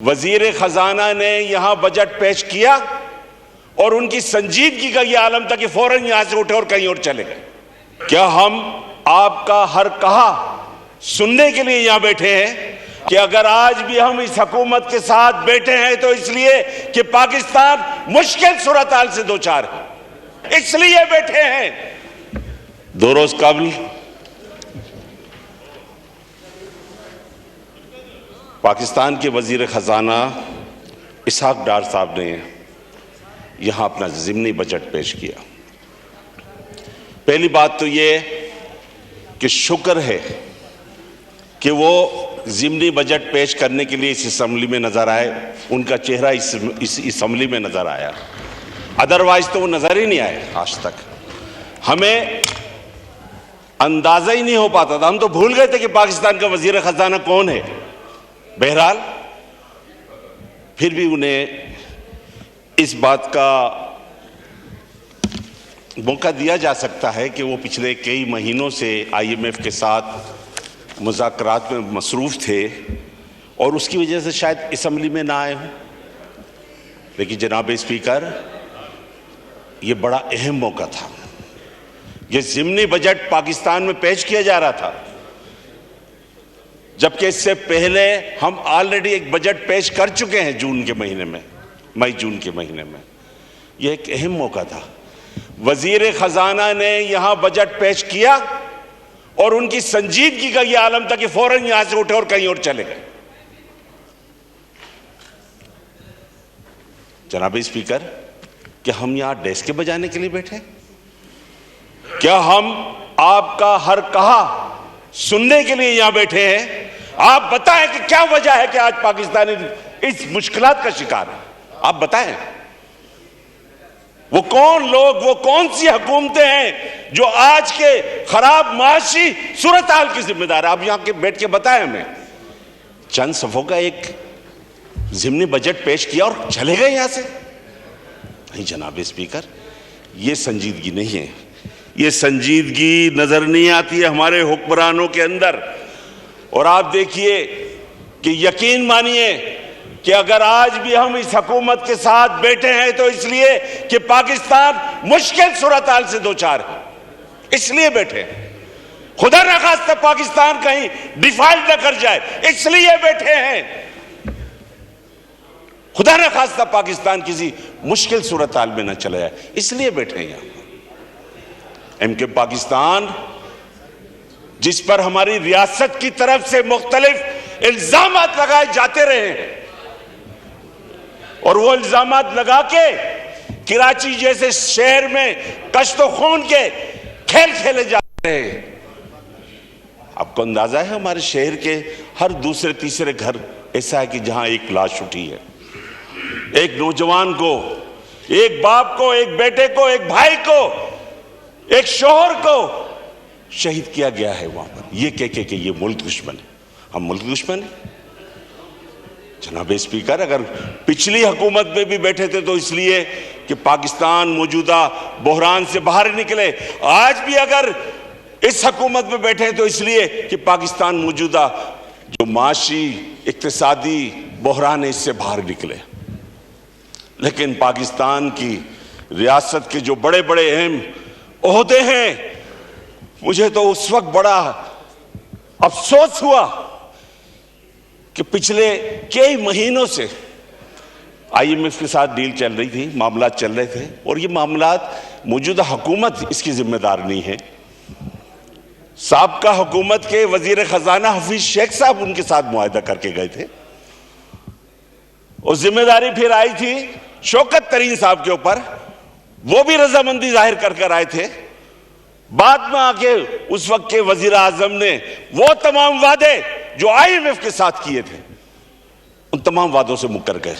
وزیر خزانہ نے یہاں بجٹ پیش کیا اور ان کی سنجیدگی کا یہ عالم تھا کہ فوراً یہاں سے اٹھے اور کہیں اور چلے گئے۔ کیا ہم آپ کا ہر کہا سننے کے لیے یہاں بیٹھے ہیں کہ اگر آج بھی ہم اس حکومت کے ساتھ بیٹھے ہیں تو اس لیے کہ پاکستان مشکل صورتحال سے دوچار ہے، اس لیے بیٹھے ہیں۔ 2 روز قبل پاکستان کے وزیر خزانہ اسحاق ڈار صاحب نے یہاں اپنا ضمنی بجٹ پیش کیا۔ پہلی بات تو یہ کہ شکر ہے کہ وہ ضمنی بجٹ پیش کرنے کے لیے اس اسمبلی میں نظر آئے، ان کا چہرہ اس اسمبلی میں نظر آیا، ادروائز تو وہ نظر ہی نہیں آئے۔ آج تک ہمیں اندازہ ہی نہیں ہو پاتا تھا، ہم تو بھول گئے تھے کہ پاکستان کا وزیر خزانہ کون ہے۔ بہرحال پھر بھی انہیں اس بات کا موقع دیا جا سکتا ہے کہ وہ پچھلے کئی مہینوں سے IMF کے ساتھ مذاکرات میں مصروف تھے اور اس کی وجہ سے شاید اسمبلی میں نہ آئے ہوں، لیکن جناب اسپیکر یہ بڑا اہم موقع تھا۔ یہ ضمنی بجٹ پاکستان میں پیش کیا جا رہا تھا، جبکہ اس سے پہلے ہم آلریڈی ایک بجٹ پیش کر چکے ہیں مئی جون کے مہینے میں۔ یہ ایک اہم موقع تھا۔ وزیر خزانہ نے یہاں بجٹ پیش کیا اور ان کی سنجیدگی کا یہ عالم تھا کہ فوراً یہاں سے اٹھے اور کہیں اور چلے گئے۔ جناب اسپیکر، کیا ہم یہاں ڈیسک بجانے کے لیے بیٹھے؟ کیا ہم آپ کا ہر کہا سننے کے لیے یہاں بیٹھے ہیں؟ آپ بتائیں کہ کیا وجہ ہے کہ آج پاکستانی اس مشکلات کا شکار ہے؟ آپ بتائیں، وہ کون لوگ، وہ کون سی حکومتیں ہیں جو آج کے خراب معاشی صورتحال کی ذمہ دار ہے؟ آپ یہاں کے بیٹھ کے بتائیں ہمیں۔ چند صفحوں کا ایک ضمنی بجٹ پیش کیا اور چلے گئے یہاں سے؟ نہیں جناب اسپیکر، یہ سنجیدگی نہیں ہے، یہ سنجیدگی نظر نہیں آتی ہے ہمارے حکمرانوں کے اندر۔ اور آپ دیکھیے کہ یقین مانیے کہ اگر آج بھی ہم اس حکومت کے ساتھ بیٹھے ہیں تو اس لیے کہ پاکستان مشکل صورتحال سے دوچار ہے، اس لیے بیٹھے ہیں۔ خدا نخواستہ پاکستان کہیں ڈیفالٹ نہ کر جائے، اس لیے بیٹھے ہیں۔ خدا نخواستہ پاکستان کسی مشکل صورتحال میں نہ چلا جائے، اس لیے بیٹھے ہیں یہاں۔ MK پاکستان جس پر ہماری ریاست کی طرف سے مختلف الزامات لگائے جاتے رہے ہیں اور وہ الزامات لگا کے کراچی جیسے شہر میں کشت و خون کے کھیل کھیلے جاتے رہے ہیں۔ آپ کو اندازہ ہے ہمارے شہر کے ہر دوسرے تیسرے گھر ایسا ہے کہ جہاں ایک لاش اٹھی ہے، ایک نوجوان کو، ایک باپ کو، ایک بیٹے کو، ایک بھائی کو، ایک شوہر کو شہید کیا گیا ہے وہاں پر، یہ کہہ کہ یہ ملک دشمن ہے۔ ہم ملک دشمن ہیں؟ جناب اسپیکر، اگر پچھلی حکومت میں بھی بیٹھے تھے تو اس لیے کہ پاکستان موجودہ بحران سے باہر نکلے، آج بھی اگر اس حکومت میں بیٹھے ہیں تو اس لیے کہ پاکستان موجودہ جو معاشی اقتصادی بحران ہے اس سے باہر نکلے۔ لیکن پاکستان کی ریاست کے جو بڑے بڑے اہم عہدے ہیں، مجھے تو اس وقت بڑا افسوس ہوا کہ پچھلے کئی مہینوں سے IMF کے ساتھ ڈیل چل رہی تھی، معاملات چل رہے تھے، اور یہ معاملات موجودہ حکومت اس کی ذمہ دار نہیں ہے۔ سابقہ حکومت کے وزیر خزانہ حفیظ شیخ صاحب ان کے ساتھ معاہدہ کر کے گئے تھے، اور ذمہ داری پھر آئی تھی شوکت ترین صاحب کے اوپر، وہ بھی رضامندی ظاہر کر کر آئے تھے۔ بعد میں آ کے اس وقت کے وزیر اعظم نے وہ تمام وعدے جو IMF کے ساتھ کیے تھے ان تمام وعدوں سے مکر گئے،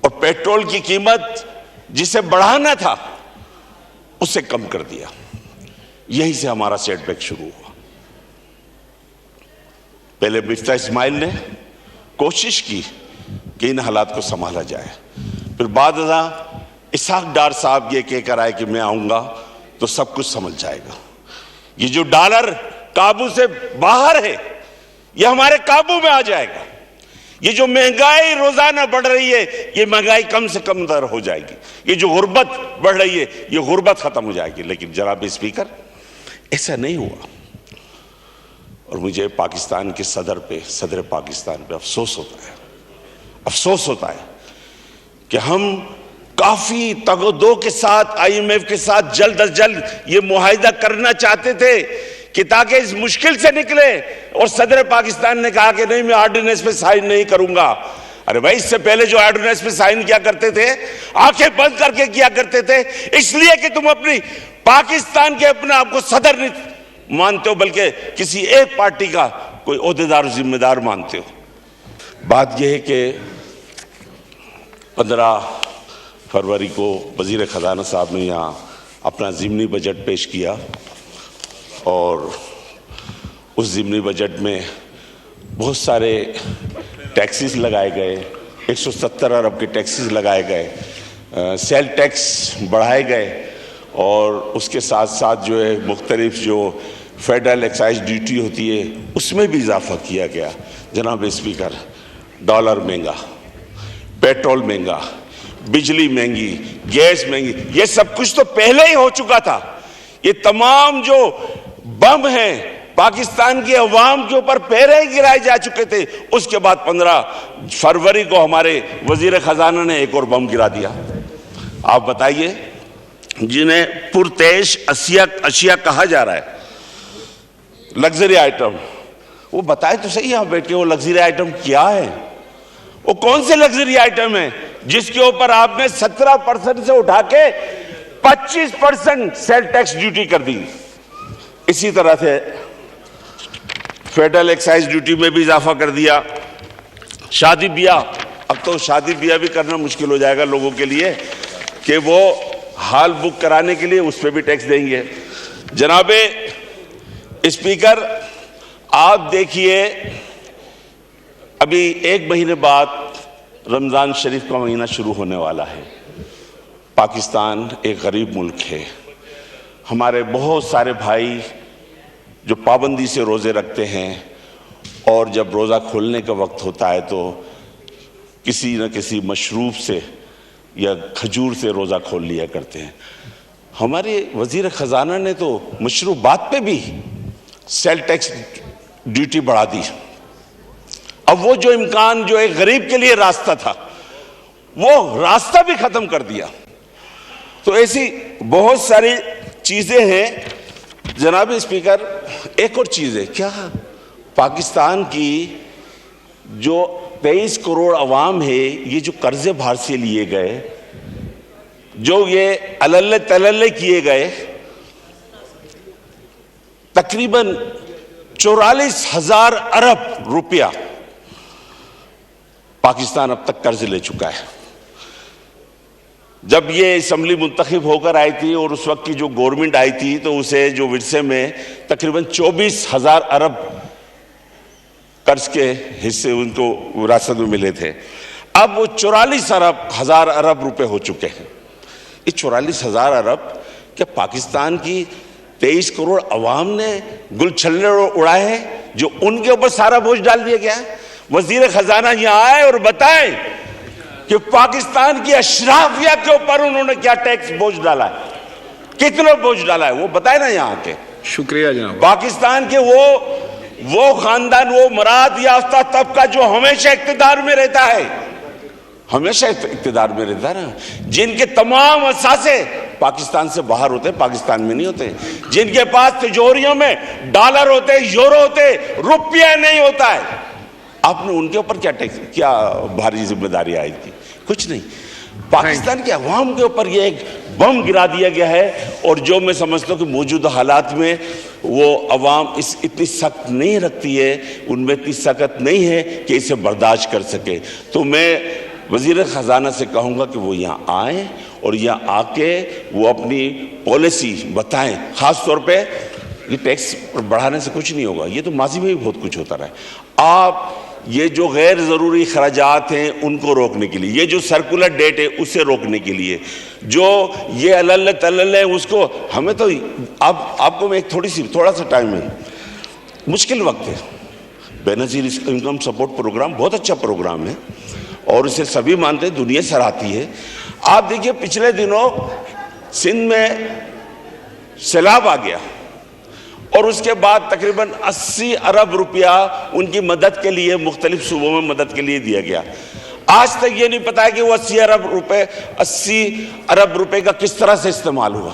اور پیٹرول کی قیمت جسے بڑھانا تھا اسے کم کر دیا۔ یہیں سے ہمارا سیٹ بیک شروع ہوا۔ پہلے مفتاح اسماعیل نے کوشش کی کہ ان حالات کو سنبھالا جائے، پھر بعد ازاں اسحاق ڈار صاحب یہ کہہ کر آئے کہ میں آؤں گا تو سب کچھ سمجھ جائے گا۔ یہ جو ڈالر قابو سے باہر ہے یہ ہمارے قابو میں آ جائے گا۔ یہ جو مہنگائی روزانہ بڑھ رہی ہے، یہ مہنگائی کم سے کم در ہو جائے گی. یہ جو غربت بڑھ رہی ہے، یہ غربت ختم ہو جائے گی. لیکن جناب اسپیکر، ایسا نہیں ہوا. اور مجھے پاکستان کے صدر پاکستان پہ افسوس ہوتا ہے کہ ہم کافی تگ و دو کے ساتھ IMF کے ساتھ جلد از جلد یہ معاہدہ کرنا چاہتے تھے کہ تاکہ اس مشکل سے نکلے، اور صدر پاکستان نے کہا کہ نہیں، میں آرڈیننس پہ سائن نہیں کروں گا. ارے بھائی، اس سے پہلے جو آرڈیننس پہ سائن کیا کرتے تھے، آنکھیں بند کر کے کیا کرتے تھے، اس لیے کہ تم اپنی پاکستان کے اپنے آپ کو صدر نہیں مانتے ہو، بلکہ کسی ایک پارٹی کا کوئی عہدیدار و ذمہ دار مانتے ہو. بات یہ ہے کہ 15 فروری کو وزیر خزانہ صاحب نے یہاں اپنا ضمنی بجٹ پیش کیا، اور اس ضمنی بجٹ میں بہت سارے ٹیکسز لگائے گئے. 170 ارب کے ٹیکسز لگائے گئے، سیل ٹیکس بڑھائے گئے، اور اس کے ساتھ ساتھ جو ہے مختلف جو فیڈرل ایکسائز ڈیوٹی ہوتی ہے اس میں بھی اضافہ کیا گیا. جناب اسپیکر، ڈالر مہنگا، پیٹرول مہنگا، بجلی مہنگی، گیس مہنگی، یہ سب کچھ تو پہلے ہی ہو چکا تھا. یہ تمام جو بم ہیں پاکستان کی عوام کے اوپر پہلے ہی گرائے جا چکے تھے. اس کے بعد 15 فروری کو ہمارے وزیر خزانہ نے ایک اور بم گرا دیا. آپ بتائیے، جنہیں پرتعیش اشیاء کہا جا رہا ہے، لگژری آئٹم، وہ بتائے تو صحیح یہاں بیٹھ کے وہ لگژری آئٹم کیا ہے؟ وہ کون سے لگژری آئٹم ہیں جس کے اوپر آپ نے 17% سے اٹھا کے 25% سیل ٹیکس ڈیوٹی کر دی؟ اسی طرح سے فیڈرل ایکسائز ڈیوٹی میں بھی اضافہ کر دیا. شادی بیاہ، اب تو شادی بیاہ بھی کرنا مشکل ہو جائے گا لوگوں کے لیے کہ وہ ہال بک کرانے کے لیے اس پہ بھی ٹیکس دیں گے. جناب اسپیکر، آپ دیکھیے، ابھی 1 مہینے بعد رمضان شریف کا مہینہ شروع ہونے والا ہے. پاکستان ایک غریب ملک ہے. ہمارے بہت سارے بھائی جو پابندی سے روزے رکھتے ہیں، اور جب روزہ کھولنے کا وقت ہوتا ہے تو کسی نہ کسی مشروب سے یا کھجور سے روزہ کھول لیا کرتے ہیں. ہمارے وزیر خزانہ نے تو مشروبات پہ بھی سیل ٹیکس ڈیوٹی بڑھا دی. اب وہ جو امکان جو ایک غریب کے لیے راستہ تھا، وہ راستہ بھی ختم کر دیا. تو ایسی بہت ساری چیزیں ہیں. جناب اسپیکر، ایک اور چیز ہے، کیا پاکستان کی جو 23 کروڑ عوام ہے، یہ جو قرضے باہر سے لیے گئے، جو یہ اللے تللے کیے گئے، تقریباً 44,000 ارب روپیہ پاکستان اب تک قرض لے چکا ہے. جب یہ اسمبلی منتخب ہو کر آئی تھی اور اس وقت کی جو گورنمنٹ آئی تھی تو اسے جو ورثے میں تقریباً 24,000 ارب قرض کے حصے ان کو وراثت میں ملے تھے. اب وہ 44,000 ارب روپے ہو چکے ہیں. یہ 44,000 ارب کیا پاکستان کی 23 کروڑ عوام نے گل چھلے اڑائے ہیں جو ان کے اوپر سارا بوجھ ڈال دیا گیا ہے؟ وزیر خزانہ یہاں آئے اور بتائیں کہ پاکستان کی اشرافیہ کے اوپر انہوں نے کیا ٹیکس بوجھ ڈالا ہے، کتنا بوجھ ڈالا ہے، وہ بتائیں نا یہاں کے. شکریہ جناب. پاکستان کے وہ خاندان، وہ مراد یافتہ طبقہ جو ہمیشہ اقتدار میں رہتا ہے، ہمیشہ اقتدار میں رہتا ہے نا، جن کے تمام اثاثے پاکستان سے باہر ہوتے ہیں، پاکستان میں نہیں ہوتے، جن کے پاس تجوریوں میں ڈالر ہوتے، یورو ہوتے، روپیہ نہیں ہوتا ہے. آپ نے ان کے اوپر کیا بھاری ذمہ داری عائد کی؟ کچھ نہیں. پاکستان کے عوام کے اوپر یہ ایک بم گرا دیا گیا ہے، اور جو میں سمجھتا ہوں کہ موجودہ حالات میں وہ عوام اتنی سخت نہیں رکھتی ہے، ان میں اتنی سخت نہیں ہے کہ اسے برداشت کر سکے. تو میں وزیر خزانہ سے کہوں گا کہ وہ یہاں آئیں اور یہاں آ کے وہ اپنی پالیسی بتائیں. خاص طور پہ یہ ٹیکس بڑھانے سے کچھ نہیں ہوگا، یہ تو ماضی میں بھی بہت کچھ ہوتا رہا ہے. آپ یہ جو غیر ضروری اخراجات ہیں ان کو روکنے کے لیے، یہ جو سرکولر ڈیٹ ہے اسے روکنے کے لیے، جو یہ الل تلل ہے اس کو ہمیں تو آپ کو میں ایک تھوڑا سا ٹائم ہے، مشکل وقت ہے. بے نظیر انکم سپورٹ پروگرام بہت اچھا پروگرام ہے اور اسے سبھی مانتے ہیں, دنیا سراہتی ہے. آپ دیکھیے پچھلے دنوں سندھ میں سیلاب آ گیا اور اس کے بعد تقریباً 80 ارب روپیہ ان کی مدد کے لیے مختلف صوبوں میں مدد کے لیے دیا گیا. آج تک یہ نہیں پتا ہے کہ وہ 80 ارب روپے کا کس طرح سے استعمال ہوا.